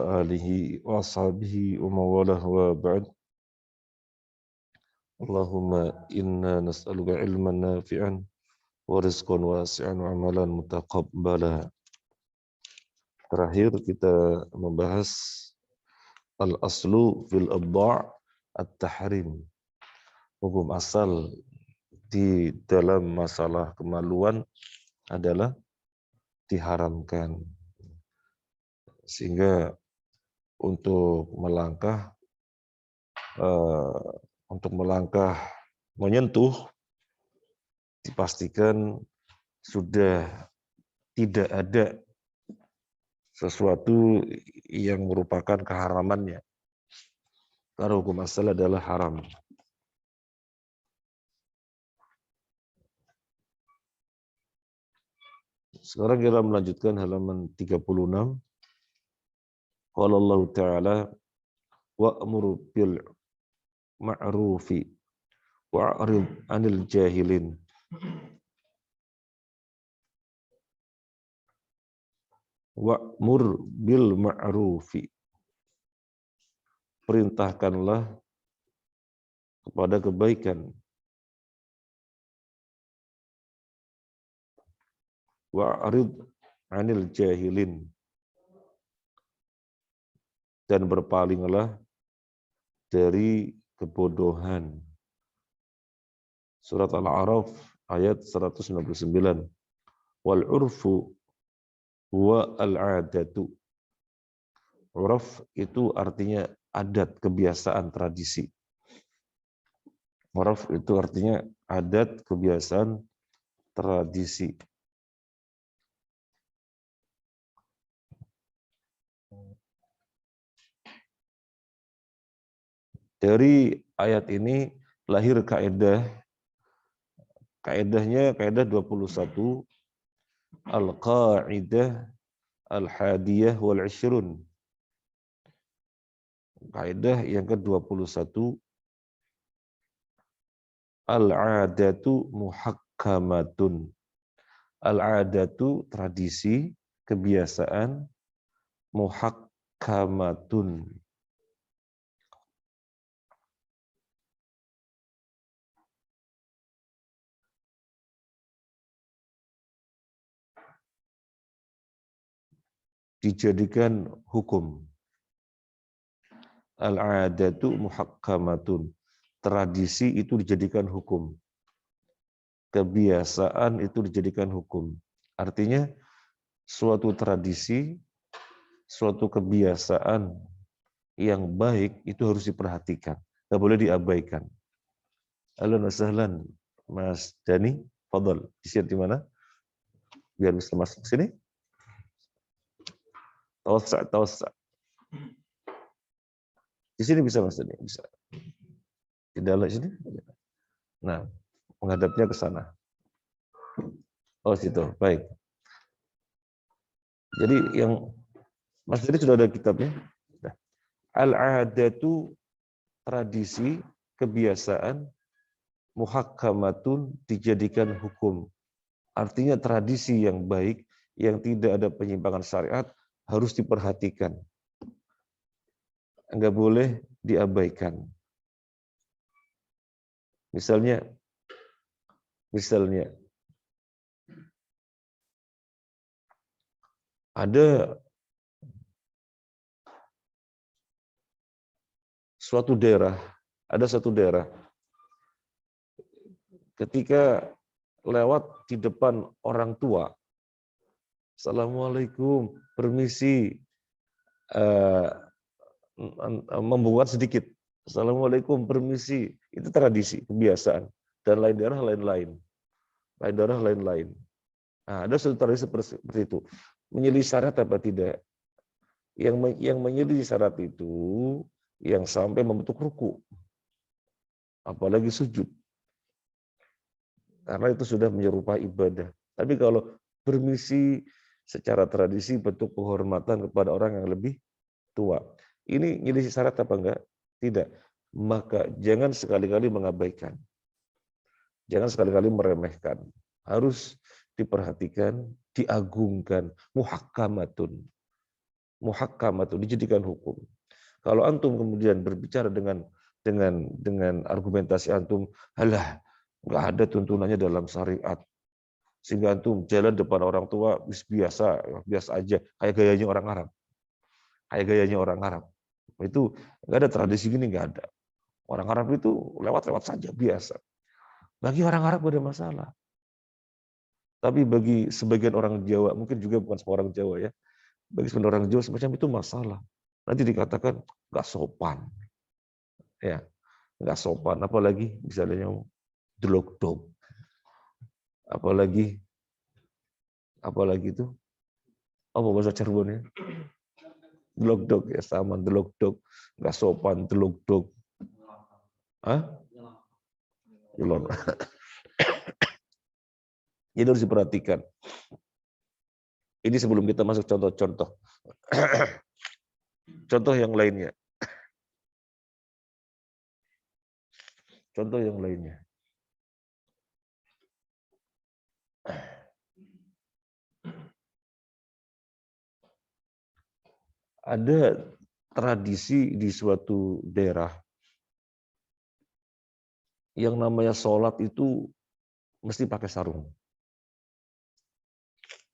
alihi wa ashabihi wa mawalah wa ba'd. Allahumma inna nas'aluka ilman nafi'an wa rizqan wasi'an wa amalan mutaqabbala. Terakhir kita membahas al-aslu fil abda' at-tahrim. Hukum asal di dalam masalah kemaluan adalah diharamkan. Sehingga untuk melangkah menyentuh dipastikan sudah tidak ada sesuatu yang merupakan keharamannya. Karena hukum asal adalah haram. Sekarang kita melanjutkan halaman 36. Qala Allah Ta'ala wa'mur bil ma'rufi wa'rid 'anil jahilin. Wa'mur bil ma'rufi. Perintahkanlah kepada kebaikan. Wa'rid 'anil jahilin. Dan berpalinglah dari kebodohan. Surat Al-A'raf ayat 199. Wal urfu huwa al-'adatu. Urf itu artinya adat, kebiasaan, tradisi. Urf itu artinya adat, kebiasaan, tradisi. Dari ayat ini lahir kaidah. Kaidahnya kaidah 21, al-qaidah al-hadiyah wal 'ishrun. Kaidah yang ke-21, al-'adatu muhakkamatun. Al-'adatu tradisi, kebiasaan, muhakkamatun dijadikan hukum. Al-'adatu muhakkamatun. Tradisi itu dijadikan hukum. Kebiasaan itu dijadikan hukum. Artinya suatu tradisi, suatu kebiasaan yang baik itu harus diperhatikan. Nggak boleh diabaikan. Ahlan wa sahlan, Mas Dani, fadhal. Di mana? Biar bisa masuk sini. Tawassa'. Di sini bisa Mas Dani, bisa. Di dalam sini. Nah, menghadapnya ke sana. Oh, situ. Baik. Jadi yang Mas Dani sudah ada kitabnya. Al-'adatu tradisi, kebiasaan, muhakkamatun dijadikan hukum. Artinya tradisi yang baik, yang tidak ada penyimpangan syariat harus diperhatikan. Enggak boleh diabaikan. Misalnya ada satu daerah ketika lewat di depan orang tua, Assalamualaikum, permisi, membungut sedikit, Assalamualaikum, permisi, itu tradisi, kebiasaan, dan lain daerah lain-lain. Nah, ada satu tradisi seperti itu. Menyelisih syarat apa tidak? Yang menyelisih syarat itu yang sampai membentuk ruku, apalagi sujud. Karena itu sudah menyerupai ibadah. Tapi kalau permisi secara tradisi bentuk penghormatan kepada orang yang lebih tua. Ini menyelisih syarat apa enggak? Tidak. Maka jangan sekali-kali mengabaikan. Jangan sekali-kali meremehkan. Harus diperhatikan, diagungkan, muhakkamatun. muhakkamatun, dijadikan hukum. Kalau antum kemudian berbicara dengan argumentasi antum, halah, nggak ada tuntunannya dalam syariat, sehingga antum jalan depan orang tua biasa biasa aja, kayak gayanya orang Arab, itu nggak ada tradisi gini, nggak ada. Orang Arab itu lewat-lewat saja biasa. Bagi orang Arab nggak ada masalah. Tapi bagi sebagian orang Jawa, mungkin juga bukan semua orang Jawa ya, bagi sebagian orang Jawa semacam itu masalah. Nanti dikatakan nggak sopan, ya nggak sopan. Apalagi misalnya delok-dok, apalagi itu apa bahasa Cirebonnya? Delok-dok ya, sama delok-dok, nggak sopan, delok-dok. Hah? Jadi harus diperhatikan. Ini sebelum kita masuk contoh-contoh. Contoh yang lainnya. Contoh yang lainnya. Ada tradisi di suatu daerah yang namanya sholat itu mesti pakai sarung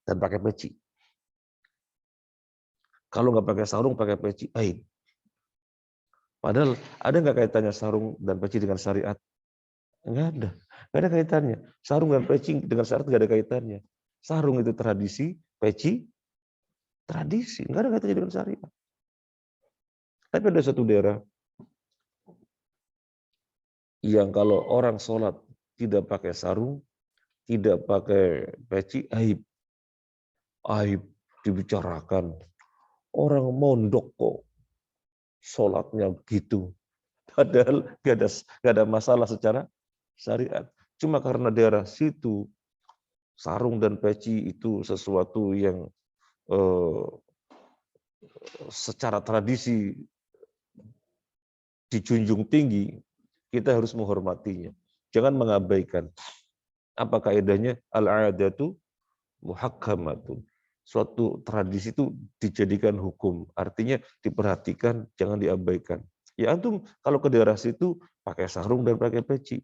dan pakai peci. Kalau nggak pakai sarung, pakai peci, aib. Padahal ada nggak kaitannya sarung dan peci dengan syariat? Nggak ada. Nggak ada kaitannya. Sarung dan peci dengan syariat nggak ada kaitannya. Sarung itu tradisi, peci tradisi. Nggak ada kaitannya dengan syariat. Tapi ada satu daerah yang kalau orang sholat tidak pakai sarung, tidak pakai peci, aib. Aib dibicarakan. Orang mondok kok sholatnya begitu. Padahal nggak ada masalah secara syariat. Cuma karena daerah situ sarung dan peci itu sesuatu yang secara tradisi dijunjung tinggi, kita harus menghormatinya. Jangan mengabaikan. Apa kaidahnya? Al-'adatu muhakkamatun. Suatu tradisi itu dijadikan hukum. Artinya diperhatikan, jangan diabaikan. Ya antum kalau ke daerah situ pakai sarung dan pakai peci.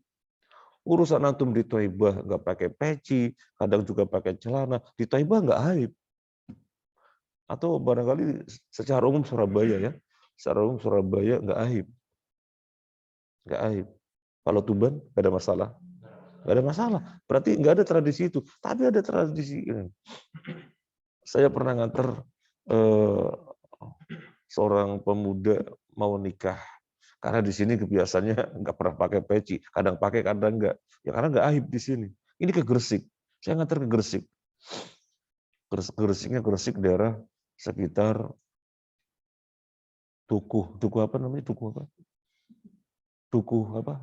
Urusan antum di Thaibah nggak pakai peci, kadang juga pakai celana. Di Thaibah nggak aib. Atau barangkali secara umum Surabaya ya. Secara umum Surabaya nggak aib. Nggak aib. Kalau Tuban nggak ada masalah. Nggak ada masalah. Berarti nggak ada tradisi itu. Tapi ada tradisi ini. Saya pernah nganter seorang pemuda mau nikah. Karena di sini kebiasaannya nggak pernah pakai peci. Kadang pakai, kadang nggak. Ya karena nggak aib di sini. Ini ke Gresik. Saya nganter ke Gresik. Gresik daerah sekitar Dukuh apa namanya? Dukuh apa? Dukuh apa?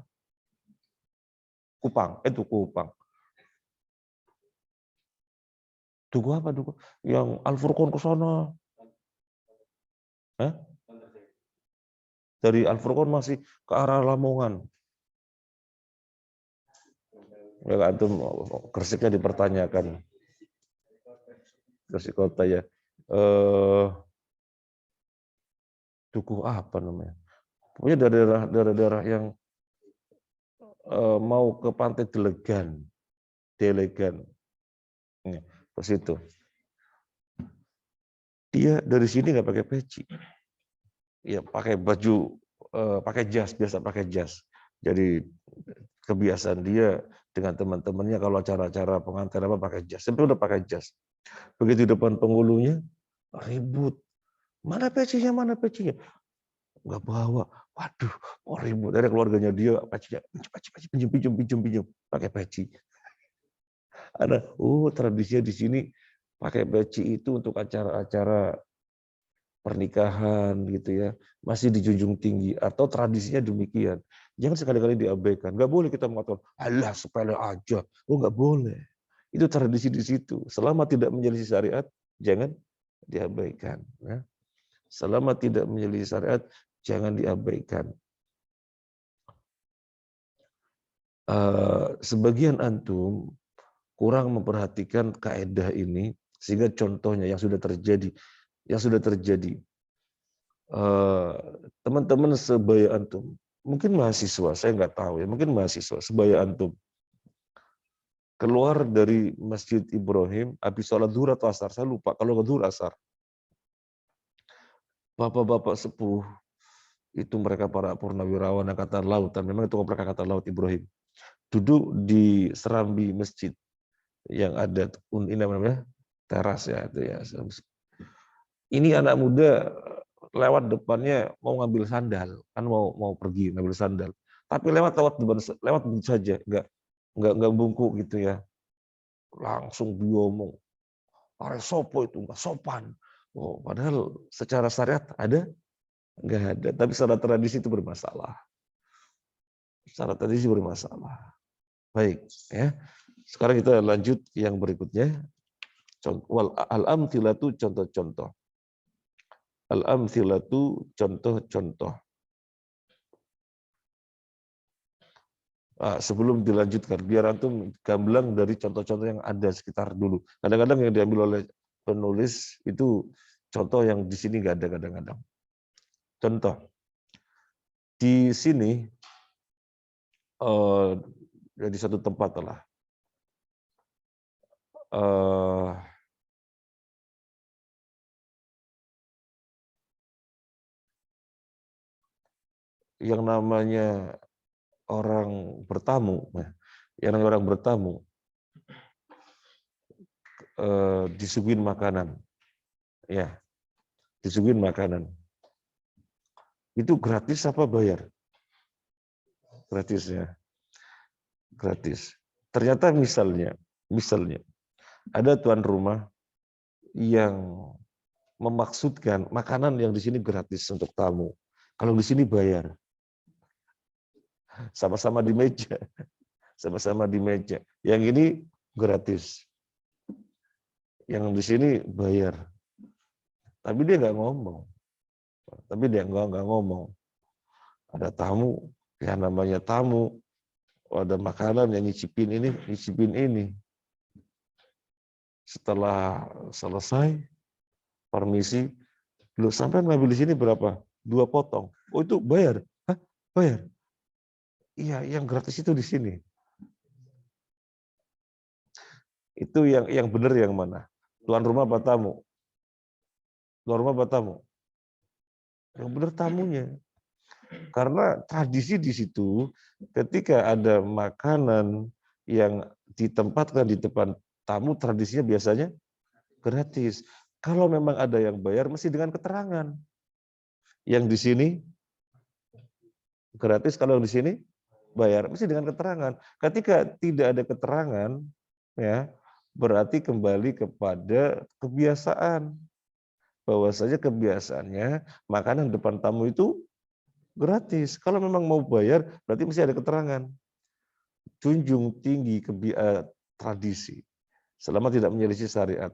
Kupang. Dukuh Kupang. Dukuh apa? Dukuh yang Al-Furqon ke sana. Dari Al-Furqon masih ke arah Lamongan. Ya antum Gresiknya dipertanyakan. Gresik kota ya. Dukuh apa namanya? Pokoknya daerah-daerah yang mau ke Pantai Delegan. Ke situ. Dia dari sini nggak pakai peci. Ya pakai baju, pakai jas, biasa pakai jas. Jadi kebiasaan dia dengan teman-temannya kalau acara-acara pengantin apa pakai jas. Sampai udah pakai jas. Begitu di depan penghulunya, ribut. Mana pecinya, mana pecinya? Nggak bawa. Waduh, ribut. Ada keluarganya dia, pecinya, peci, pinjam, pakai peci. Ada, tradisinya di sini pakai peci itu untuk acara-acara pernikahan gitu ya, masih dijunjung tinggi atau tradisinya demikian. Jangan sekali-kali diabaikan. Nggak boleh kita mengatakan, alah sepele aja. Nggak boleh. Itu tradisi di situ. Selama tidak menyelisih syariat, jangan diabaikan. Ya. Selama tidak menyelisih syariat, jangan diabaikan. Sebagian antum kurang memperhatikan kaidah ini, sehingga contohnya yang sudah terjadi yang sudah terjadi. Teman-teman sebaya antum, mungkin mahasiswa, saya nggak tahu ya, mungkin mahasiswa sebaya antum keluar dari Masjid Ibrahim habis sholat zuhur atau asar, saya lupa, kalau zuhur asar, bapak-bapak sepuh itu mereka para purnawirawan angkatan laut, dan memang itu mereka angkatan laut Ibrahim, duduk di serambi masjid yang ada ini namanya teras ya itu ya. Ini anak muda lewat depannya mau ngambil sandal, kan mau pergi ngambil sandal, tapi lewat begitu saja, nggak bungkuk gitu ya, langsung diomong, "Are sopo itu nggak sopan." Oh, padahal secara syariat ada nggak ada, tapi secara tradisi itu bermasalah. Secara tradisi bermasalah. Baik, ya. Sekarang kita lanjut yang berikutnya. Al-amthilatu contoh-contoh. Al-amthilatu contoh-contoh. Sebelum dilanjutkan, biar antum gamblang dari contoh-contoh yang ada sekitar dulu. Kadang-kadang yang diambil oleh penulis itu contoh yang di sini nggak ada kadang-kadang. Contoh, di sini di satu tempat lah. Yang namanya orang bertamu, disuguhin makanan, ya, disuguhin makanan. Itu gratis apa bayar? Gratis ya, gratis. Ternyata misalnya ada tuan rumah yang memaksudkan makanan yang di sini gratis untuk tamu. Kalau di sini bayar. Sama-sama di meja. Sama-sama di meja. Yang ini gratis. Yang di sini bayar. Tapi dia nggak ngomong. Ada tamu, ya namanya tamu. Ada makanan yang nyicipin ini. Setelah selesai, permisi, lu sampai ngambil di sini berapa? 2 potong. Oh itu bayar? Hah? Bayar? Iya, yang gratis itu di sini. Itu yang benar yang mana? Tuan rumah apa tamu? Tuan rumah apa tamu? Yang benar tamunya. Karena tradisi di situ, ketika ada makanan yang ditempatkan di depan tamu, tradisinya biasanya gratis. Kalau memang ada yang bayar, mesti dengan keterangan. Yang di sini gratis, kalau di sini bayar, mesti dengan keterangan. Ketika tidak ada keterangan, ya berarti kembali kepada kebiasaan. Bahwasanya kebiasaannya makanan depan tamu itu gratis. Kalau memang mau bayar, berarti mesti ada keterangan. Junjung tinggi tradisi, selama tidak menyelisih syariat.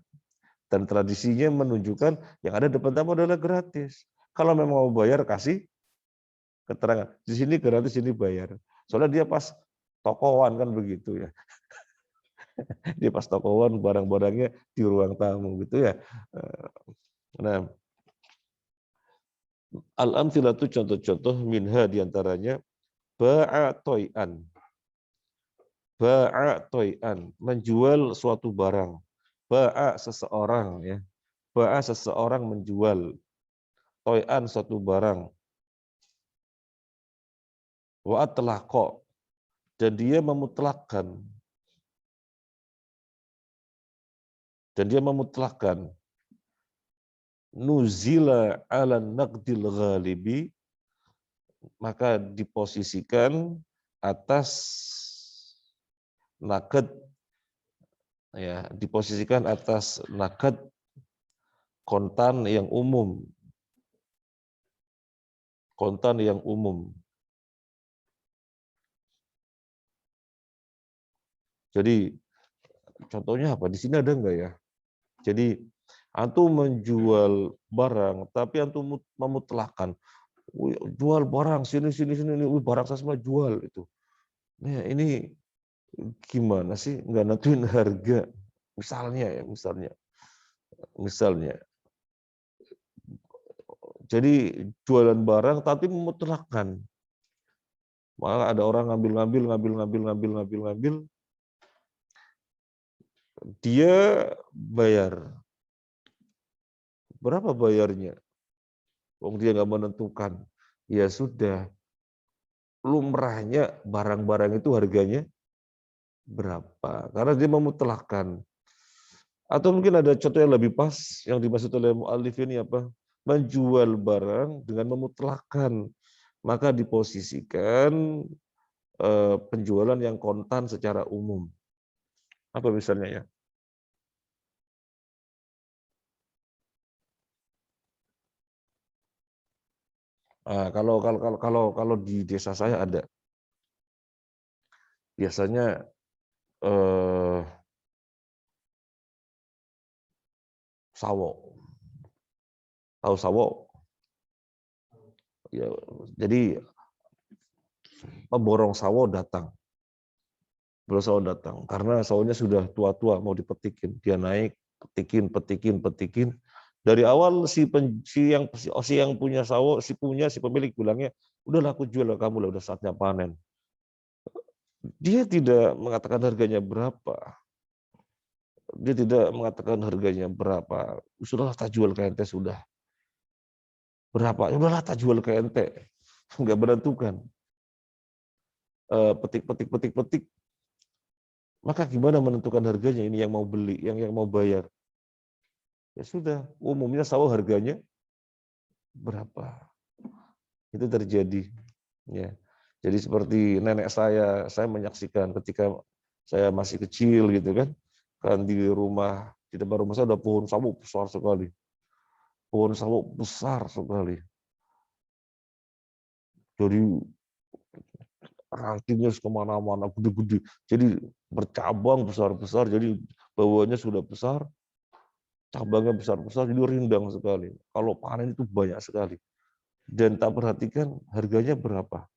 Dan tradisinya menunjukkan yang ada depan tamu adalah gratis. Kalau memang mau bayar, kasih keterangan. Di sini gratis, ini bayar. Soalnya dia pas tokowan kan begitu ya. Dia pas tokowan barang-barangnya di ruang tamu gitu ya. Nah, al-amthilatu contoh-contoh minha diantaranya ba'a toi'an. Ba'a toi'an, menjual suatu barang. Ba'a seseorang ya. Ba'a seseorang menjual toi'an suatu barang. Wa atlaqa, dan dia memutlakkan. Nuzila ala naqdil ghalibi, maka diposisikan atas nakad, ya, diposisikan atas nakad kontan yang umum. Kontan yang umum. Jadi contohnya apa? Di sini ada enggak ya? Jadi antum menjual barang, tapi antum memutlakkan, jual barang sini, barang saya semua jual itu. Nah, ini gimana sih nggak nentuin harga? Misalnya, Jadi jualan barang tapi memutlakkan. Malah ada orang ngambil, dia bayar. Berapa bayarnya? Wong dia nggak menentukan. Ya sudah, lumrahnya barang-barang itu harganya berapa? Karena dia memutlakkan. Atau mungkin ada contoh yang lebih pas yang dimaksud oleh mu'allif ini apa? Menjual barang dengan memutlakkan. Maka diposisikan penjualan yang kontan secara umum. Apa misalnya ya? Nah, kalau di desa saya ada biasanya eh, sawo, tahu sawo? Ya, jadi pemborong sawo datang, karena sawonya sudah tua-tua mau dipetikin, dia naik petikin. Dari awal si yang punya sawo, si pemilik bilangnya, udah laku jual kamu lah, udah saatnya panen. Dia tidak mengatakan harganya berapa. Dia tidak mengatakan harganya berapa. Sudahlah tak jual ke ente sudah. Berapa? Udahlah tak jual ke ente. Enggak menentukan. Petik. Maka gimana menentukan harganya? Ini yang mau beli, yang mau bayar. Ya sudah, umumnya sawo harganya berapa. Itu terjadi. Ya. Jadi seperti nenek saya menyaksikan ketika saya masih kecil gitu kan di depan rumah saya ada pohon sawo besar sekali. Pohon sawo besar sekali. Jadi rantingnya kemana-mana, gede-gede. Jadi bercabang besar-besar, jadi bawahnya sudah besar, cabangnya besar-besar, jadi rindang sekali. Kalau panen itu banyak sekali. Dan tak perhatikan harganya berapa.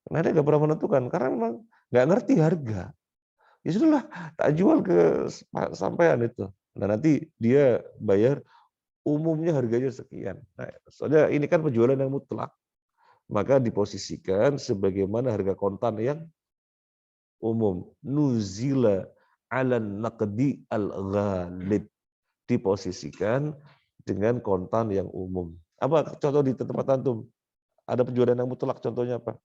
Nenek nggak pernah menentukan, karena memang nggak ngerti harga. Ya sudahlah, tak jual ke sampean itu. Nah nanti dia bayar, umumnya harganya sekian. Nah, soalnya ini kan penjualan yang mutlak, maka diposisikan sebagaimana harga kontan yang umum. Nuzila ala naqdi al-ghalib. Diposisikan dengan kontan yang umum. Apa contoh di tempat antum? Ada penjualan yang mutlak, contohnya apa?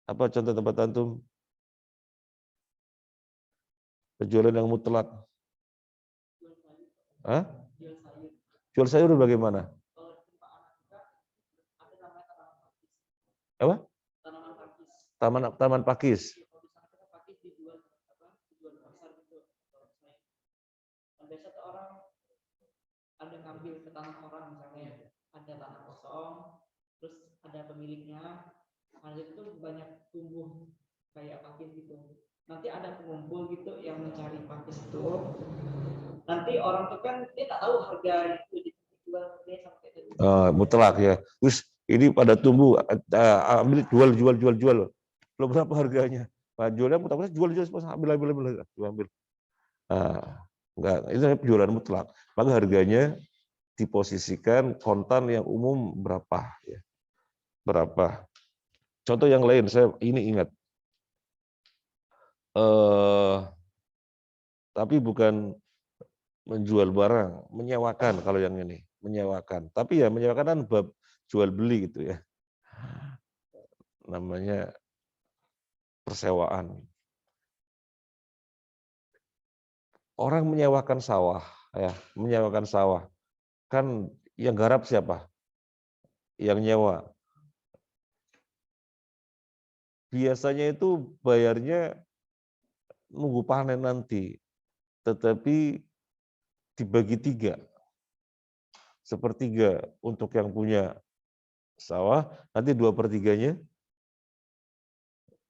Apa contoh tempat antum? Penjualan yang mutlak. Hah? Jual sayur bagaimana? Apa? Taman pakis. Ada ngambil ke tanah orang misalnya, ada tanah kosong, terus ada pemiliknya, nah itu banyak tumbuh kayak pakis gitu. Nanti ada pengumpul gitu yang mencari pakis itu. Nanti orang tuh kan dia tak tahu harga itu dijual dia sampai itu. Mutlak ya. Terus ini pada tumbuh, ambil jual. Lo berapa harganya? Pak jualnya mutlak, jual ambil. Nah, enggak, itu penjualan mutlak. Maka harganya diposisikan kontan yang umum berapa ya. Berapa. Contoh yang lain, saya ini ingat. Tapi bukan menjual barang, menyewakan kalau yang ini, menyewakan. Tapi ya menyewakan kan bab jual beli gitu ya. Namanya persewaan. Orang menyewakan sawah, ya, menyewakan sawah. Kan yang garap siapa? Yang nyewa. Biasanya itu bayarnya nunggu panen nanti, tetapi dibagi 3. Sepertiga untuk yang punya sawah, nanti 2/3-nya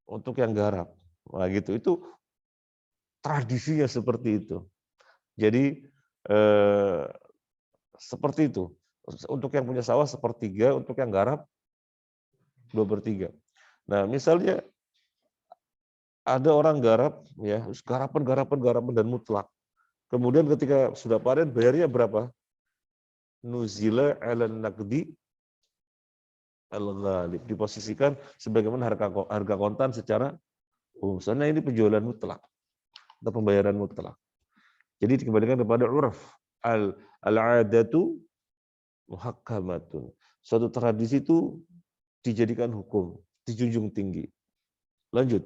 untuk yang garap. Nah gitu, itu tradisinya seperti itu. Jadi seperti itu. Untuk yang punya sawah sepertiga, untuk yang garap 2/3. Nah misalnya ada orang garap, ya garapan dan mutlak. Kemudian ketika sudah panen bayarnya berapa? nuzila 'ala naqdi al-ghalib, diposisikan sebagaimana harga kontan secara umum. Soalnya ini penjualan mutlak atau pembayaran mutlak. Jadi dikembalikan kepada urf. Al-'adatu muhakkamatun. Suatu tradisi itu dijadikan hukum, dijunjung tinggi. Lanjut.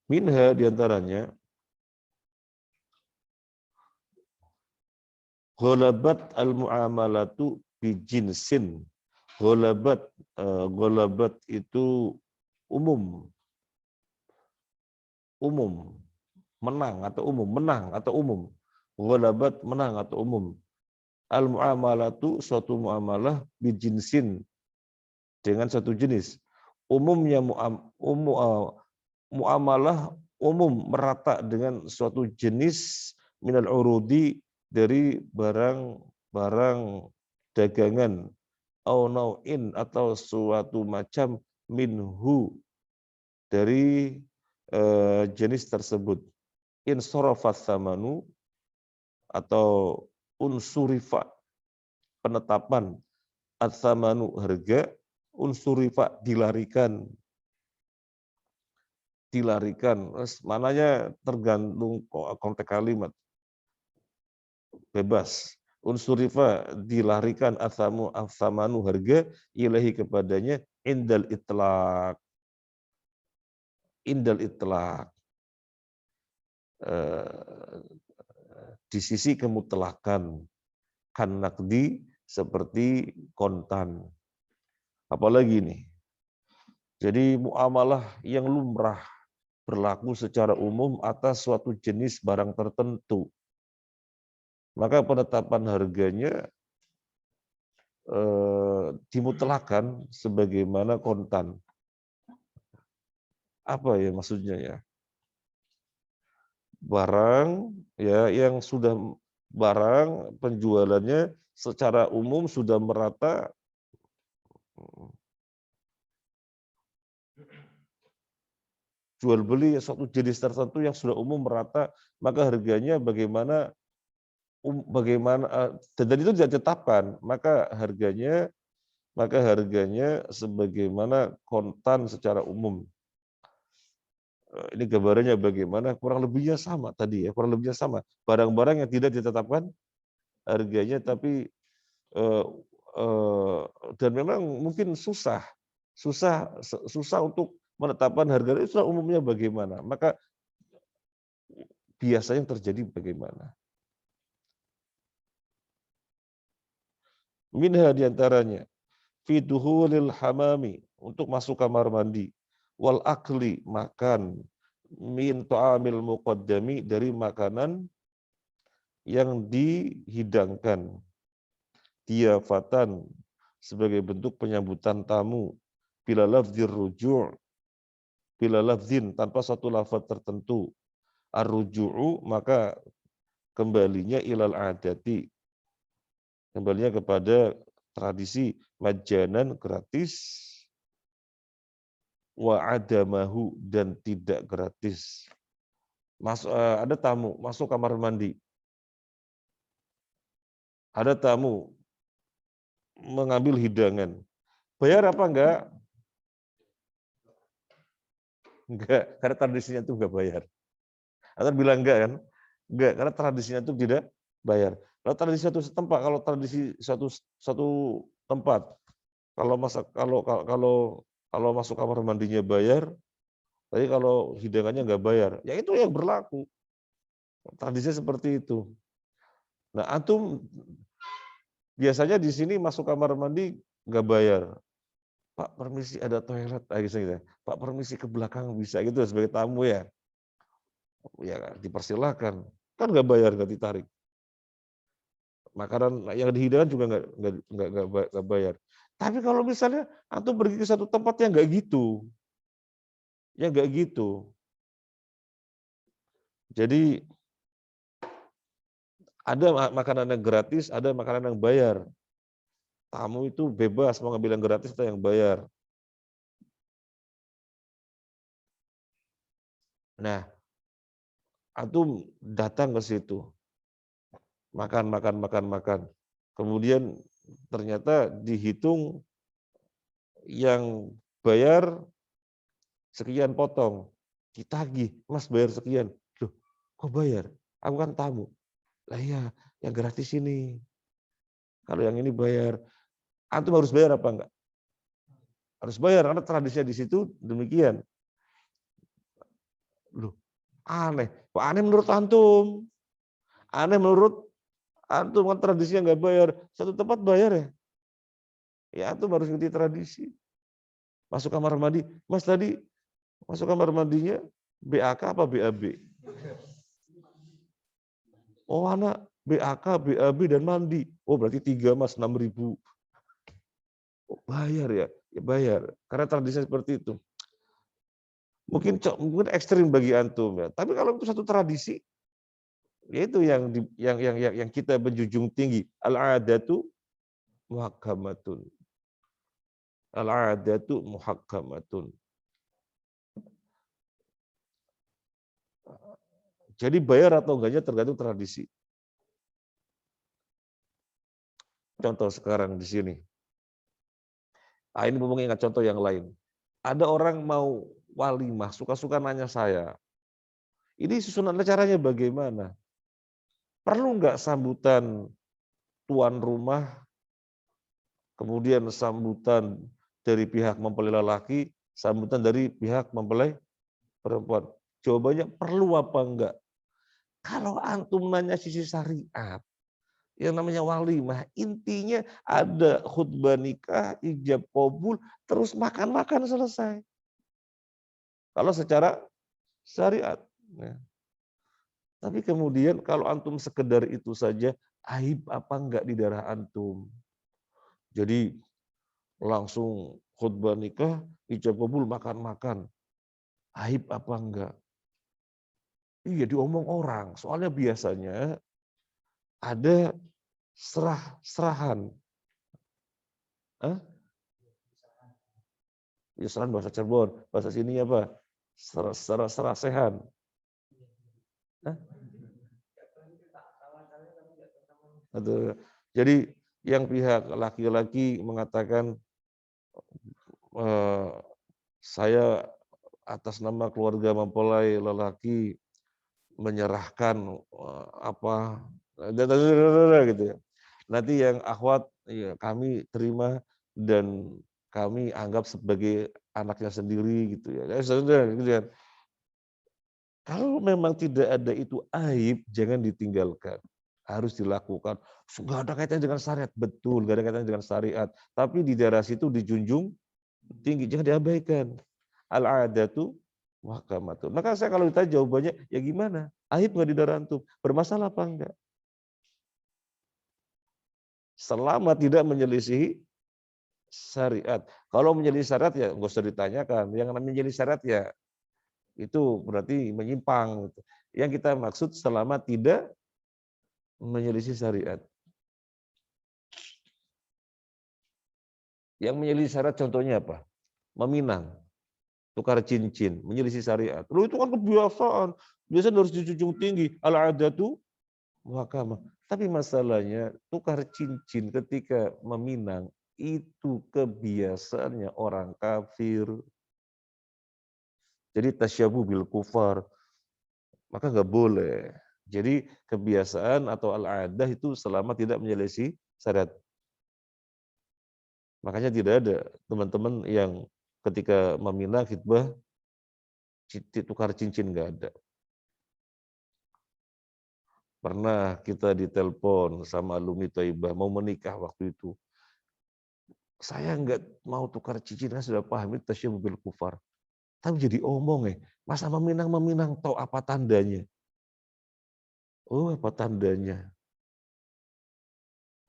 Minha diantaranya ghalabat al-mu'amalatu bijinsin. Ghalabat itu umum. Umum. Menang atau umum. Ghalabat menang atau umum. Al-mu'amalatu suatu muamalah bijinsin dengan satu jenis. Umumnya muamalah umum merata dengan suatu jenis minal urudi dari barang dagangan au nau'in atau suatu macam minhu dari jenis tersebut. In sarafat thamanu atau unsurifa penetapan at-thamanu harga, unsurifa dilarikan, mananya tergantung konteks kalimat, bebas. Unsurifa dilarikan athamanu harga ilahi kepadanya indal itlaq, di sisi kemutlakan, kan naqdi seperti kontan. Apalagi nih, jadi muamalah yang lumrah berlaku secara umum atas suatu jenis barang tertentu. Maka penetapan harganya dimutlakan sebagaimana kontan. Apa ya maksudnya ya? Barang ya yang sudah barang penjualannya secara umum sudah merata jual beli suatu jenis tertentu yang sudah umum merata, maka harganya bagaimana dan itu tidak ditetapkan, maka harganya sebagaimana kontan secara umum. Ini gambarannya bagaimana, kurang lebihnya sama tadi ya, kurang lebihnya sama. Barang-barang yang tidak ditetapkan harganya, tapi dan memang mungkin susah untuk menetapkan harga itu sudah umumnya bagaimana, maka biasanya yang terjadi bagaimana. Minha diantaranya fi duhulil hamami, untuk masuk kamar mandi, wal akli makan, min ta'amil muqaddami, dari makanan yang dihidangkan, diyafatan sebagai bentuk penyambutan tamu, bila lafdzir ruju', bila lafdzin tanpa satu lafaz tertentu, ar-ruju'u maka kembalinya ilal adati, kembalinya kepada tradisi, majanan gratis, wa adamahu dan tidak gratis. Ada tamu masuk kamar mandi, ada tamu mengambil hidangan, bayar apa enggak? Enggak, karena tradisinya itu enggak bayar. Atau bilang enggak kan? Enggak, karena tradisinya itu tidak bayar. Kalau tradisi kalau tradisi satu tempat, kalau masuk kamar mandinya bayar, tapi kalau hidangannya enggak bayar, ya itu yang berlaku. Tradisinya seperti itu. Nah, antum biasanya di sini masuk kamar mandi enggak bayar. Pak, permisi ada toilet, gitu. Pak, permisi ke belakang bisa, gitu sebagai tamu ya. Ya dipersilahkan, kan nggak bayar, nggak ditarik. Makanan yang dihidangkan juga nggak bayar. Tapi kalau misalnya antum pergi ke satu tempat yang nggak gitu, Jadi ada makanan yang gratis, ada makanan yang bayar. Tamu itu bebas mau ngambil yang gratis atau yang bayar. Nah, antum datang ke situ, makan, makan, makan, makan. Kemudian ternyata dihitung yang bayar sekian potong. Ditagih, Mas bayar sekian. Loh, kok bayar? Aku kan tamu. Lah iya, yang gratis ini. Kalau yang ini bayar. Antum harus bayar apa enggak? Harus bayar, karena tradisinya di situ demikian. Loh, aneh. Kok aneh menurut antum? Aneh menurut antum, kan tradisinya nggak bayar. Satu tempat bayar ya? Ya antum harus ngerti tradisi. Masuk kamar mandi, Mas tadi masuk kamar mandinya BAK apa BAB? Oh anak BAK, BAB dan mandi. Oh berarti 3 Mas, 6.000. Oh, bayar ya? Ya bayar. Karena tradisi seperti itu. Mungkin ekstrim bagi antum ya. Tapi kalau itu satu tradisi, yaitu yang kita menjunjung tinggi. Al-'adatu muhakkamatun. Al-'adatu muhakkamatun. Jadi bayar atau enggaknya tergantung tradisi. Contoh sekarang di sini. Ini mumpung ingat contoh yang lain. Ada orang mau walimah, suka-suka nanya saya. Ini susunan acaranya bagaimana? Perlu nggak sambutan tuan rumah, kemudian sambutan dari pihak mempelai lelaki, sambutan dari pihak mempelai perempuan? Jawabannya perlu apa enggak? Kalau antum nanya sisi syariat, yang namanya walimah, intinya ada khutbah nikah, ijab qabul, terus makan-makan selesai. Kalau secara syariat. Ya. Tapi kemudian kalau antum sekedar itu saja, aib apa enggak di darah antum? Jadi langsung khutbah nikah, ijab qabul, makan-makan. Aib apa enggak? Iya diomong orang. Soalnya biasanya ada serahan. Hah? Ya serahan bahasa Cirebon. Bahasa sini apa? Serasehan. Hah? Jadi yang pihak laki-laki mengatakan saya atas nama keluarga mempelai lelaki menyerahkan apa gitu ya. Nanti yang akhwat ya, kami terima dan kami anggap sebagai anaknya sendiri gitu ya. Gitu ya. Kalau memang tidak ada itu aib, jangan ditinggalkan. Harus dilakukan. Nggak ada kaitannya dengan syariat. Betul, nggak ada kaitannya dengan syariat. Tapi di daerah situ dijunjung tinggi, jangan diabaikan. Al-'adatu muhakamatun. Maka saya kalau ditanya jawabannya, ya gimana? Aib nggak di daerah antum? Bermasalah apa enggak? Selama tidak menyelisihi syariat. Kalau menyelisih syariat ya nggak usah ditanyakan. Yang namanya menyelisih syariat ya itu berarti menyimpang. Yang kita maksud selama tidak menyelisih syariat. Yang menyelisih syariat contohnya apa? Meminang, tukar cincin, menyelisih syariat. Loh itu kan kebiasaan. Biasanya harus dijunjung tinggi. Al-'adatu muhakamah. Tapi masalahnya tukar cincin ketika meminang itu kebiasaannya orang kafir. Jadi tasyabuh bil kufar. Maka nggak boleh. Jadi kebiasaan atau al-'adah itu selama tidak menyelisih syariat. Makanya tidak ada teman-teman yang ketika meminang khitbah tukar cincin, nggak ada. Pernah kita ditelepon sama alumni Thaibah mau menikah waktu itu. Saya nggak mau tukar cincin, kan sudah paham itu tasyabuh bil kufar. Tapi jadi omong masa meminang tahu apa tandanya? Oh apa tandanya?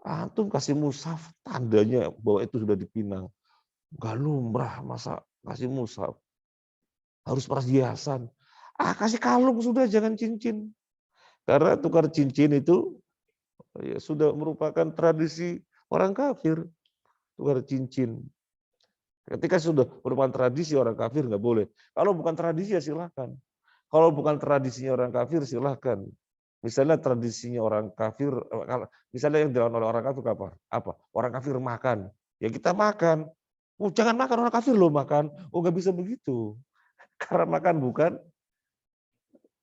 Antum kasih mushaf tandanya bahwa itu sudah dipinang. Gak lumrah masa kasih mushaf. Harus perhiasan. Kasih kalung sudah, jangan cincin. Karena tukar cincin itu ya, sudah merupakan tradisi orang kafir. Tukar cincin. Ketika sudah merupakan tradisi orang kafir nggak boleh. Kalau bukan tradisi ya silakan. Kalau bukan tradisinya orang kafir, silahkan. Misalnya tradisinya orang kafir, misalnya yang dilakukan oleh orang kafir apa? Orang kafir makan, ya kita makan. Oh, jangan makan, orang kafir loh makan. Oh, nggak bisa begitu. Karena makan bukan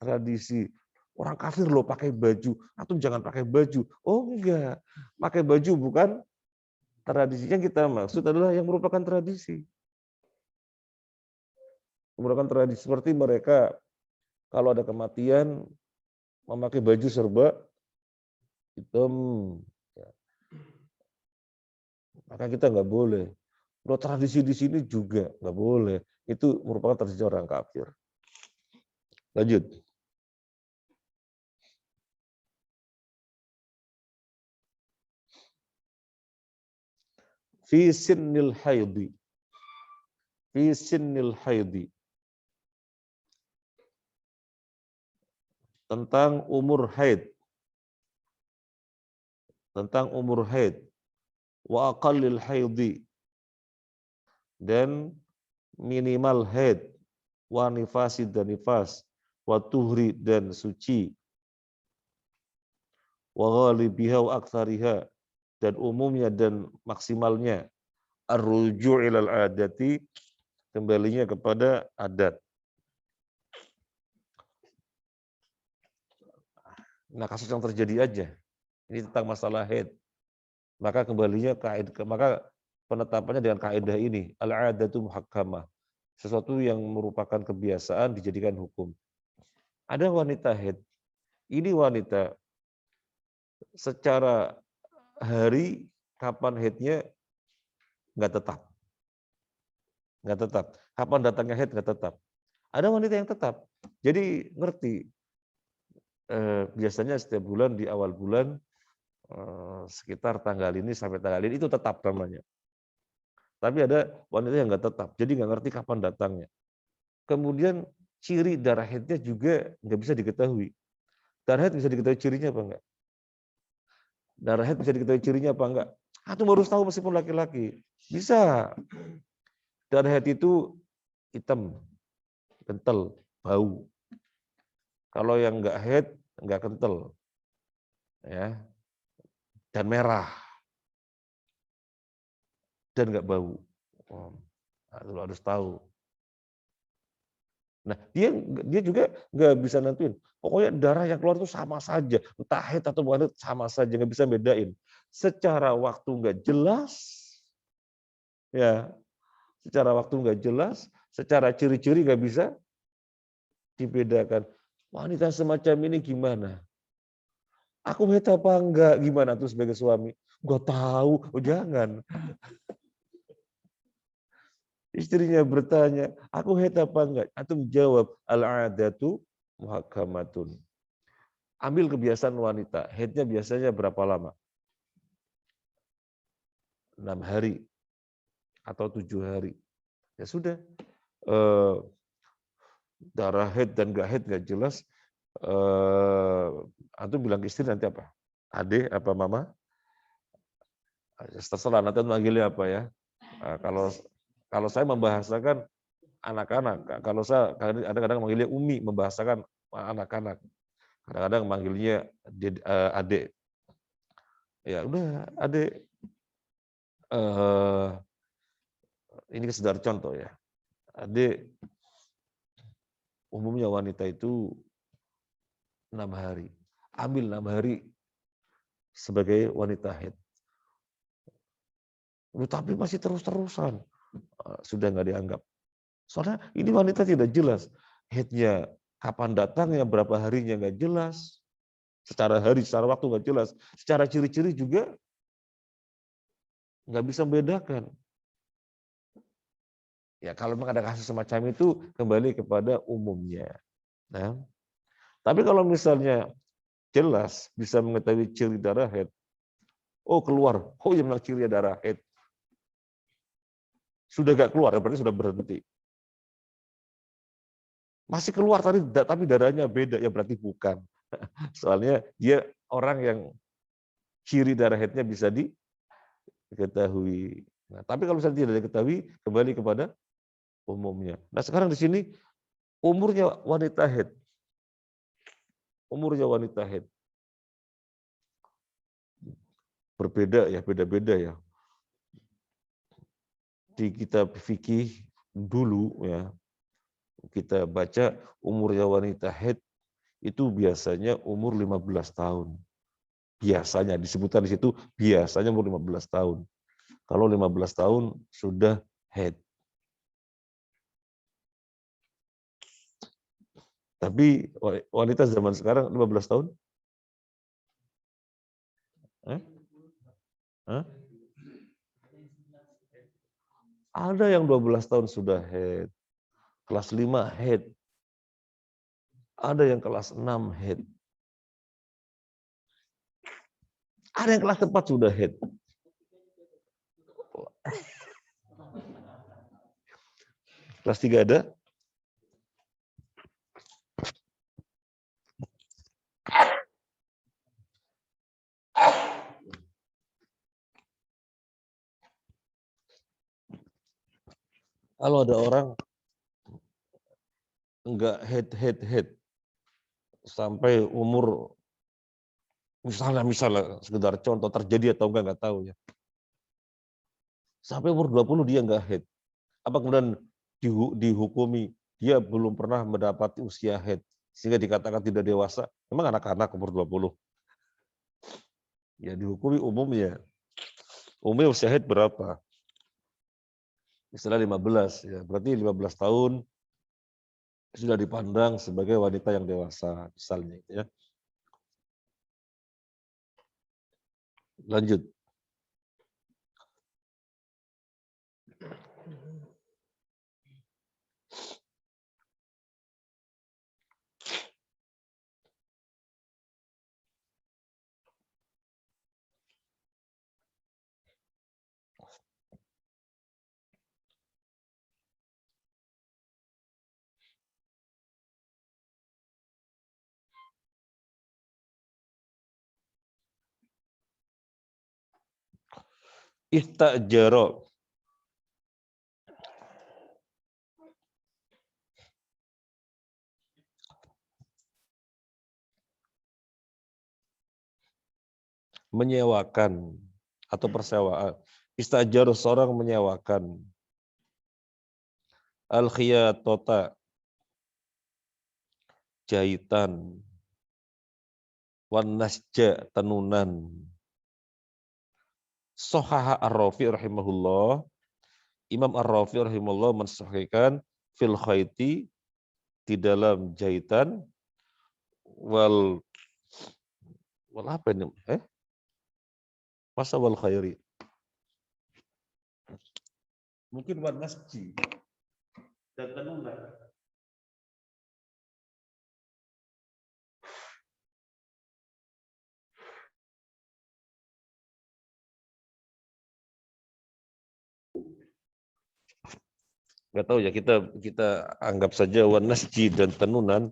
tradisi. Orang kafir loh pakai baju, antum jangan pakai baju. Oh enggak, pakai baju bukan tradisinya, kita maksud adalah yang merupakan tradisi. Merupakan tradisi seperti mereka kalau ada kematian memakai baju serba hitam. Ya, maka kita nggak boleh. Kalau tradisi di sini juga nggak boleh. Itu merupakan tradisi orang kafir. Lanjut. Fi sinnil haidi. Fi sinnil haidi. Tentang umur haid. Tentang umur haid. Wa aqallil haidi. Dan minimal haid. Wa nifasi dan nifas. Wa tuhri dan suci. Wa ghalibiha wa aktsariha. Dan umumnya dan maksimalnya. Ar-ruju' ilal adati, kembalinya kepada adat. Nah, kasus yang terjadi aja. Ini tentang masalah haid. Maka kembalinya maka penetapannya dengan kaidah ini, al-adatu muhakkamah. Sesuatu yang merupakan kebiasaan dijadikan hukum. Ada wanita haid. Ini wanita secara hari kapan haidnya nggak tetap. Nggak tetap. Kapan datangnya haid nggak tetap. Ada wanita yang tetap. Jadi ngerti. Biasanya setiap bulan di awal bulan sekitar tanggal ini sampai tanggal ini itu tetap namanya. Tapi ada wanita yang nggak tetap. Jadi nggak ngerti kapan datangnya. Kemudian ciri darah haidnya juga nggak bisa diketahui. Darah haid bisa diketahui cirinya apa enggak? Darah haid bisa diketahui cirinya apa enggak? Antum harus tahu meskipun laki-laki. Bisa. Darah haid itu hitam, kental, bau. Kalau yang enggak haid, enggak kental. Ya. Dan merah. Dan enggak bau. Nah, harus tahu. Nah, dia juga nggak bisa nentuin. Pokoknya darah yang keluar itu sama saja, entah haid atau bukan sama saja, nggak bisa bedain. Secara waktu nggak jelas, ya, secara waktu nggak jelas, secara ciri-ciri nggak bisa dibedakan. Wanita semacam ini gimana? Aku haid apa enggak? Gimana tuh sebagai suami? Nggak tahu, oh, jangan. Istrinya bertanya, aku haid apa enggak? Antum jawab, al-adatu muhakkamatun. Ambil kebiasaan wanita, haidnya biasanya berapa lama? 6 hari atau 7 hari. Ya sudah, darah haid dan enggak haid enggak jelas. Antum bilang ke istri nanti apa? Ade apa mama? Terserah nanti manggilnya apa ya. Kalau saya membahasakan anak-anak, kalau saya kadang-kadang manggilnya umi, membahasakan anak-anak. Kadang-kadang manggilnya adik. Ya udah, adik. Ini sekedar contoh ya. Adik, umumnya wanita itu 6 hari. Ambil 6 hari sebagai wanita haid. Tapi masih terus-terusan. Sudah nggak dianggap. Soalnya ini wanita tidak jelas. Haidnya kapan datangnya, berapa harinya nggak jelas. Secara hari, secara waktu nggak jelas. Secara ciri-ciri juga nggak bisa membedakan. Ya kalau memang ada kasus semacam itu, kembali kepada umumnya. Nah, tapi kalau misalnya jelas bisa mengetahui ciri darah haid, oh keluar, oh yang memang ciri darah haid. Sudah gak keluar, berarti sudah berhenti. Masih keluar tapi darahnya beda, ya berarti bukan. Soalnya dia orang yang ciri darah haidnya bisa diketahui. Nah, tapi kalau misalnya tidak diketahui, kembali kepada umumnya. Nah sekarang di sini Umurnya wanita haid. Umurnya wanita haid. Berbeda ya, beda-beda ya. Di kitab fikih dulu ya, kita baca umurnya wanita haid itu biasanya umur 15 tahun. Biasanya disebutkan di situ biasanya umur 15 tahun. Kalau 15 tahun sudah haid. Tapi wanita zaman sekarang 15 tahun? Hah? Ada yang 12 tahun sudah haid. Kelas 5 haid. Ada yang kelas 6 haid. Ada yang kelas 4 sudah haid. Kelas 3 ada? Kalau ada orang enggak head sampai umur misalnya sekedar contoh terjadi atau enggak tahu ya. Sampai umur 20 dia enggak head. Apa kemudian dihukumi dia belum pernah mendapati usia head sehingga dikatakan tidak dewasa? Memang anak-anak umur 20. Ya dihukumi umumnya. Umumnya usia head berapa? Misalnya 15 ya. Berarti 15 tahun sudah dipandang sebagai wanita yang dewasa misalnya ya. Lanjut. Istajaro. Menyewakan atau persewaan. Istajaro seorang menyewakan. Al-khiyatota. Jahitan. Wan nasja tenunan. Sohaha Ar-Rafi rahimahullah. Imam Ar-Rafi rahimahullah mensahihkan fil khaiti di dalam jahitan wal apa ini? Masa wal khairi? Mungkin wan nasji dan tenunan. Nggak tahu ya, kita anggap saja wan nasji dan tenunan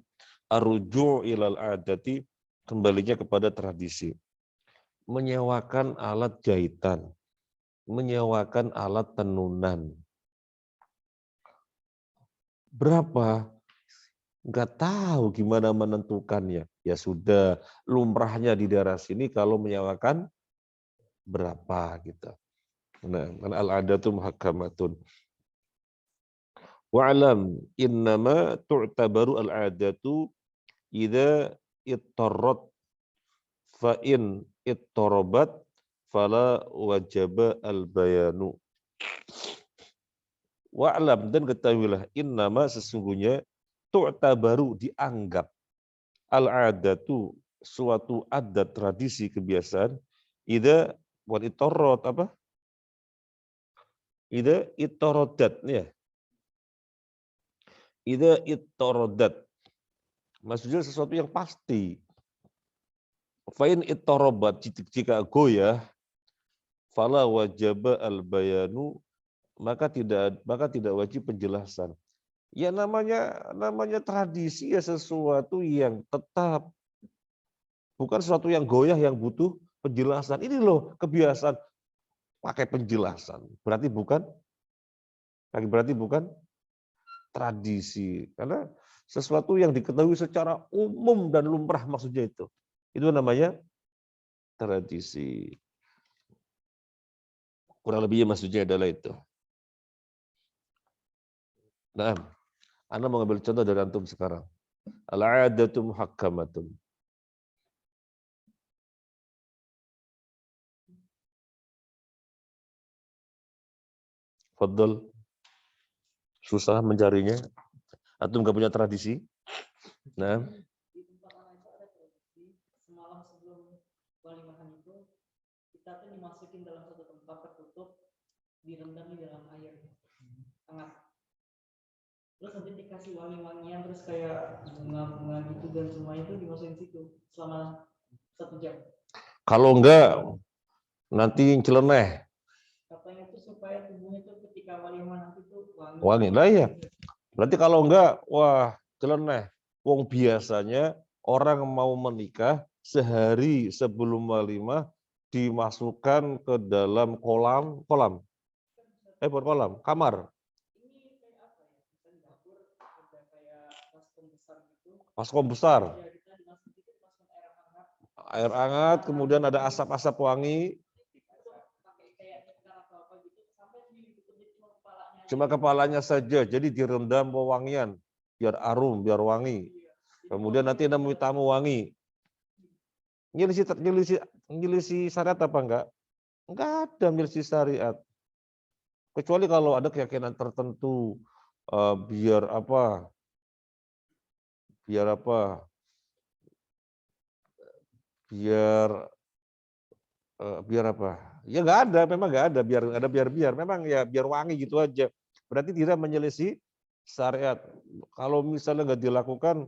arruju' ilal adati, kembalinya kepada tradisi. Menyewakan alat jahitan, menyewakan alat tenunan. Berapa? Nggak tahu gimana menentukannya. Ya sudah, lumrahnya di daerah sini kalau menyewakan berapa gitu. Nah, al-adatu muhakkamatun. Wa'lam innama tu'tabaru al-adatu idza ittarrat fa in ittarabat fala wajaba al-bayanu. Wa'lam, dan ketahuilah innama sesungguhnya tu'tabaru dianggap al-adatu suatu adat, tradisi, kebiasaan idza wa ittarrat apa? Idza ittaradat ya. Idza ittaradat. Maksudnya sesuatu yang pasti. Fa'in ittarabat, jika goyah, fala wajaba al-bayanu, maka tidak wajib penjelasan. Ya namanya tradisi ya sesuatu yang tetap, bukan sesuatu yang goyah yang butuh penjelasan. Ini loh kebiasaan pakai penjelasan. Berarti bukan tradisi. Karena sesuatu yang diketahui secara umum dan lumrah maksudnya itu. Itu namanya tradisi. Kurang lebihnya maksudnya adalah itu. Nah, Anda mau ngambil contoh dari antum sekarang. Al-'adatu muhakkamatun. Fadl. Susah mencarinya. Antum nggak punya tradisi. Nah, Di tempat anak itu ada tradisi semalam sebelum walimahan itu kita tuh dimasukin dalam satu tempat tertutup, direndam di dalam air hangat. Terus nanti dikasih wangi-wangian, terus kayak bunga-bunga gitu dan semuanya itu dimasukin situ selama 1 jam. kalau enggak nanti celeneh. Katanya tuh supaya tubuhnya tuh ketika walimahan nanti tuh wangi. Wangi. Lah ya. Berarti kalau enggak, wah celeneh. Wong biasanya orang mau menikah sehari sebelum walimah dimasukkan ke dalam kolam, bukan kolam, kamar. Ini kayak apa ya? Bisa di dapur ada kayak baskom besar gitu. Baskom besar. Ya kita dimasukin itu dimasukin air hangat. Air hangat, kemudian ada asap-asap wangi. Pakai kayak tikar atau apa gitu sampai ditutup cuma kepalanya. Cuma kepalanya saja, jadi direndam pewangian, biar arum, biar wangi. Kemudian nanti ada tamu wangi. Nyelisih syariat apa enggak? Enggak ada nyelisih syariat. Kecuali kalau ada keyakinan tertentu, biar apa? Biar apa? Ya enggak ada, memang enggak ada. Biar memang ya biar wangi gitu aja. Berarti tidak menyelisih syariat. Kalau misalnya enggak dilakukan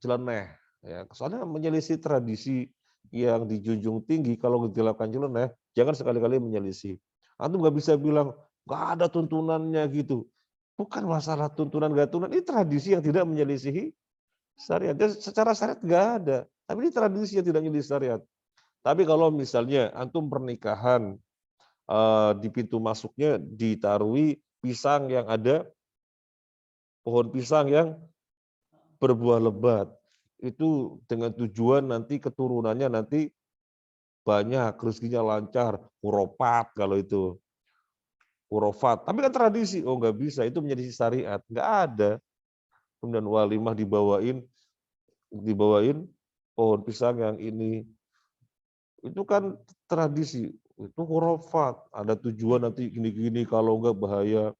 jeleneh, ya soalnya menyelisih tradisi yang dijunjung tinggi. Kalau dilakukan jeleneh, jangan sekali-kali menyelisih. Antum nggak bisa bilang nggak ada tuntunannya gitu. Bukan masalah tuntunan nggak tuntunan, ini tradisi yang tidak menyelisihi syariat. Dan secara syariat nggak ada, tapi ini tradisi yang tidak menyelisih syariat. Tapi kalau misalnya antum pernikahan, di pintu masuknya ditaruhi pisang yang ada pohon pisang yang berbuah lebat, itu dengan tujuan nanti keturunannya nanti banyak, rezekinya lancar, hurufat kalau itu, hurufat. Tapi kan tradisi, oh nggak bisa, itu menjadi syariat, nggak ada. Kemudian walimah dibawain pohon pisang yang ini, itu kan tradisi, itu hurufat, ada tujuan nanti gini-gini, kalau nggak bahaya.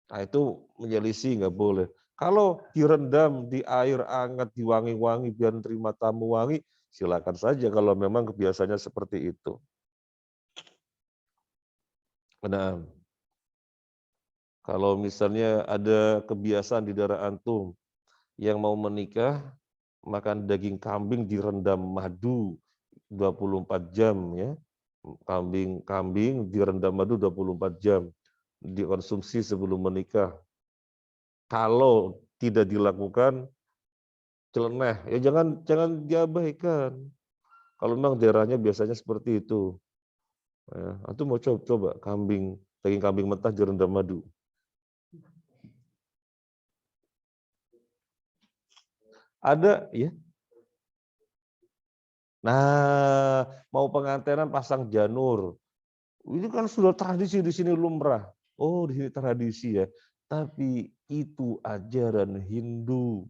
Nah itu menyelisih nggak boleh. Kalau direndam di air hangat, diwangi-wangi, biar terima tamu wangi, silakan saja kalau memang kebiasaannya seperti itu. Nah, kalau misalnya ada kebiasaan di daerah antum yang mau menikah, makan daging kambing direndam madu 24 jam ya. Kambing direndam madu 24 jam, dikonsumsi sebelum menikah. Kalau tidak dilakukan, celeneh, ya jangan diabaikan. Kalau memang daerahnya biasanya seperti itu, ya, antum mau coba daging kambing mentah direndam madu. Ada, ya. Nah, mau pengantinan pasang janur, ini kan sudah tradisi di sini lumrah. Oh, di sini tradisi ya. Tapi itu ajaran Hindu.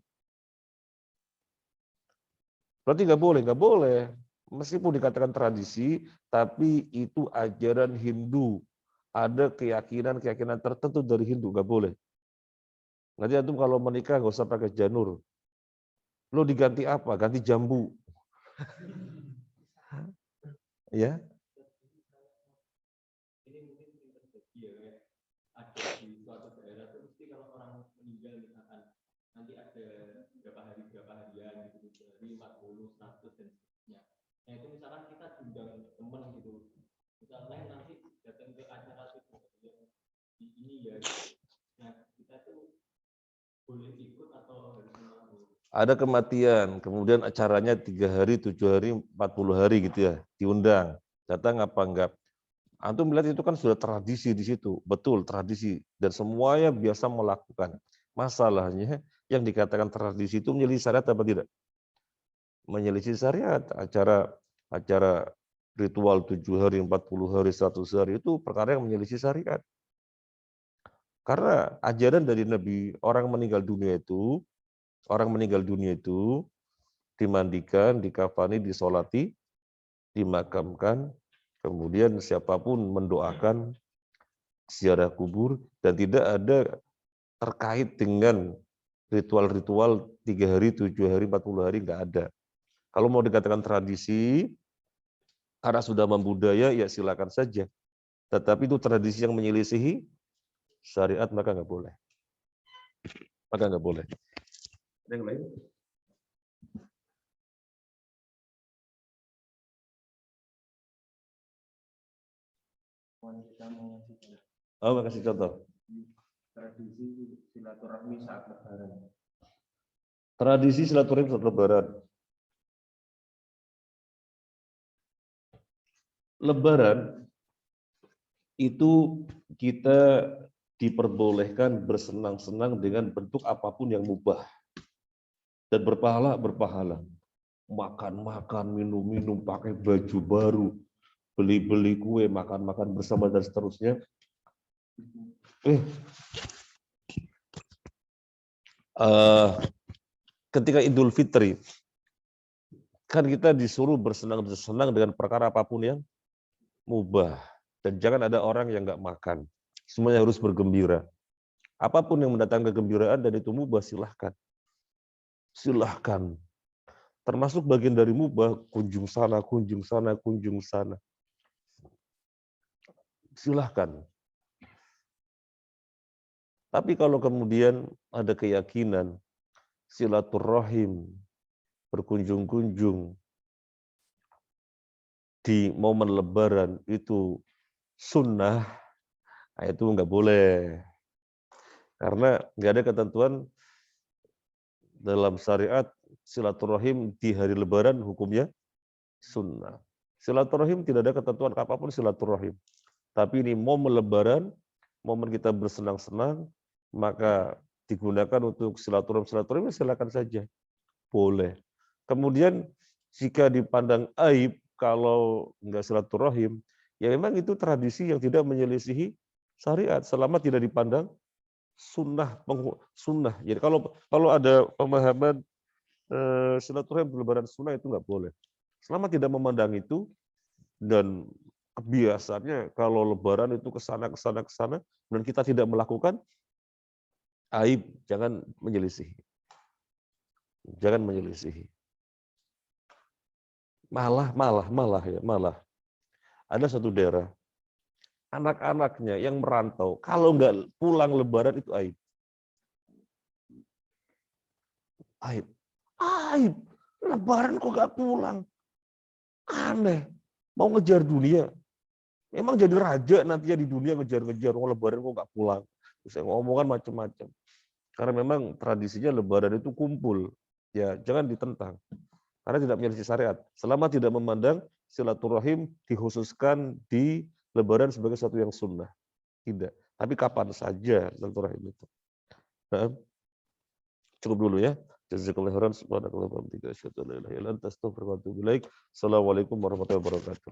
Berarti nggak boleh. Meskipun dikatakan tradisi, tapi itu ajaran Hindu. Ada keyakinan tertentu dari Hindu, nggak boleh. Nanti antum kalau menikah nggak usah pakai janur. Lo diganti apa? Ganti jambu. Ya. Ini mungkin terjadi ya, ada di suatu daerah itu mesti kalau orang meninggal misalkan nanti ada berapa harian gitu, 3 hari, 40, 100 dan sebagainya. Nah itu misalkan kita diundang teman gitu, misalnya nanti datang ke acara itu yang di ini ya, nah kita tuh boleh ikut atau harus menunggu? Ada kematian, kemudian acaranya 3 hari, 7 hari, 40 hari gitu ya, diundang. Datang apa enggak? Antum melihat itu kan sudah tradisi di situ, betul tradisi dan semuanya biasa melakukan. Masalahnya yang dikatakan tradisi itu menyelisih syariat apa tidak? Menyelisih syariat. Acara ritual 7 hari, 40 hari, 100 hari itu perkara yang menyelisih syariat. Karena ajaran dari Nabi, orang meninggal dunia itu dimandikan, dikafani, disolati, dimakamkan, kemudian siapapun mendoakan ziarah kubur, dan tidak ada terkait dengan ritual-ritual 3 hari, 7 hari, 40 hari, nggak ada. Kalau mau dikatakan tradisi, karena sudah membudaya, ya silakan saja. Tetapi itu tradisi yang menyelisihi syariat, maka nggak boleh. Maka nggak boleh. Ada yang lain? Oh, kasih contoh. Tradisi silaturahmi saat lebaran. Tradisi silaturahmi saat lebaran. Lebaran itu kita diperbolehkan bersenang-senang dengan bentuk apapun yang mubah. Dan berpahala. Makan-makan, minum-minum, pakai baju baru, beli-beli kue, makan-makan bersama, dan seterusnya. Ketika Idul Fitri, kan kita disuruh bersenang-senang dengan perkara apapun yang mubah. Dan jangan ada orang yang nggak makan. Semuanya harus bergembira. Apapun yang mendatangkan kegembiraan dan itu mubah, silahkan. Silahkan. Termasuk bagian dari mubah, kunjung sana, kunjung sana, kunjung sana. Silahkan. Tapi kalau kemudian ada keyakinan, silaturahim, berkunjung-kunjung di momen lebaran itu sunnah, nah itu nggak boleh. Karena nggak ada ketentuan dalam syariat silaturahim di hari lebaran hukumnya sunnah. Silaturahim tidak ada ketentuan apapun silaturahim. Tapi ini momen lebaran, momen kita bersenang-senang, maka digunakan untuk silaturahim, silakan saja. Boleh. Kemudian jika dipandang aib kalau enggak silaturahim, ya memang itu tradisi yang tidak menyelisihi syariat selama tidak dipandang sunnah. Jadi kalau ada pemahaman silaturahim berlebaran sunnah itu enggak boleh. Selama tidak memandang itu, dan kebiasaannya kalau lebaran itu ke sana, dan kita tidak melakukan, aib, jangan menyelisihi. Jangan menyelisihi. Malah. Ada satu daerah, anak-anaknya yang merantau, kalau nggak pulang lebaran itu aib. Aib. Lebaran kok nggak pulang? Aneh. Mau ngejar dunia. Emang jadi raja nantinya di dunia ngejar-ngejar, lebaran kok nggak pulang. Saya ngomongan macam-macam. Karena memang tradisinya lebaran itu kumpul. Ya, jangan ditentang. Karena tidak menyelisih syariat. Selama tidak memandang silaturahim dikhususkan di lebaran sebagai satu yang sunnah. Tidak. Tapi kapan saja silaturahim itu. Nah, cukup dulu ya. Jazakallahu khairan. Subhanakallahumma wa bihamdika asyhadu an la ilaha illa anta astaghfiruka wa atubu ilaik. Assalamualaikum warahmatullahi wabarakatuh.